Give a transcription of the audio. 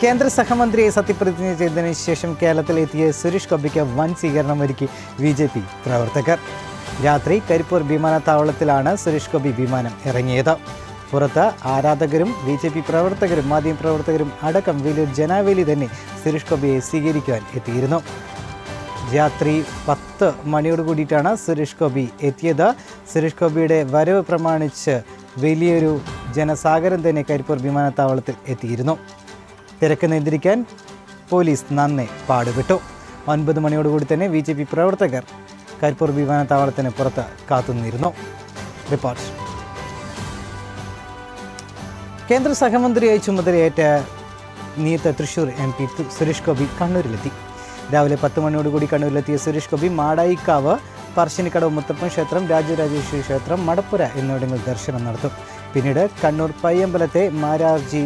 കേന്ദ്ര സഹമന്ത്രിയെ സത്യപ്രതിജ്ഞ ചെയ്തതിനു ശേഷം കേരളത്തിലെത്തിയ സുരേഷ് ഗോപിക്ക് വൻ സ്വീകരണമൊരുക്കി BJP പ്രവർത്തകർ. രാത്രി കരിപ്പൂർ വിമാനത്താവളത്തിലാണ് സുരേഷ് ഗോപി വിമാനം ഇറങ്ങിയത്. പുറത്ത് ആരാധകരും BJP പ്രവർത്തകരും മാധ്യമപ്രവർത്തകരും അടക്കം വലിയൊരു ജനാവേലി തന്നെ സുരേഷ് ഗോപിയെ സ്വീകരിക്കുവാൻ എത്തിയിരുന്നു. രാത്രി 10 മണിയോട് കൂടിയിട്ടാണ് സുരേഷ് ഗോപി എത്തിയത്. സുരേഷ് ഗോപിയുടെ വരവ് പ്രമാണിച്ച് വലിയൊരു ജനസാഗരം തന്നെ കരിപ്പൂർ വിമാനത്താവളത്തിൽ എത്തിയിരുന്നു. തിരക്ക് നിയന്ത്രിക്കാൻ പോലീസ് നന്നെ പാടുപെട്ടു. 9 മണിയോടുകൂടി തന്നെ BJP പ്രവർത്തകർ കരിപ്പൂർ വിമാനത്താവളത്തിന് പുറത്ത് കാത്തുനിന്നിരുന്നു. റിപ്പോർട്ട്. കേന്ദ്ര സഹമന്ത്രിയായി ചുമതലയേറ്റ നിയുക്ത തൃശൂർ MP സുരേഷ് ഗോപി കണ്ണൂരിലെത്തി. രാവിലെ 10 മണിയോടുകൂടി കണ്ണൂരിലെത്തിയ സുരേഷ് ഗോപി മാടായിക്കാവ്, പറശ്ശിനിക്കടവ് മുത്തപ്പൻ ക്ഷേത്രം, രാജരാജേശ്വരി ക്ഷേത്രം, മടപ്പുര എന്നിവിടങ്ങളിൽ ദർശനം നടത്തും. പിന്നീട് കണ്ണൂർ പയ്യമ്പലത്തെ മാരാർജി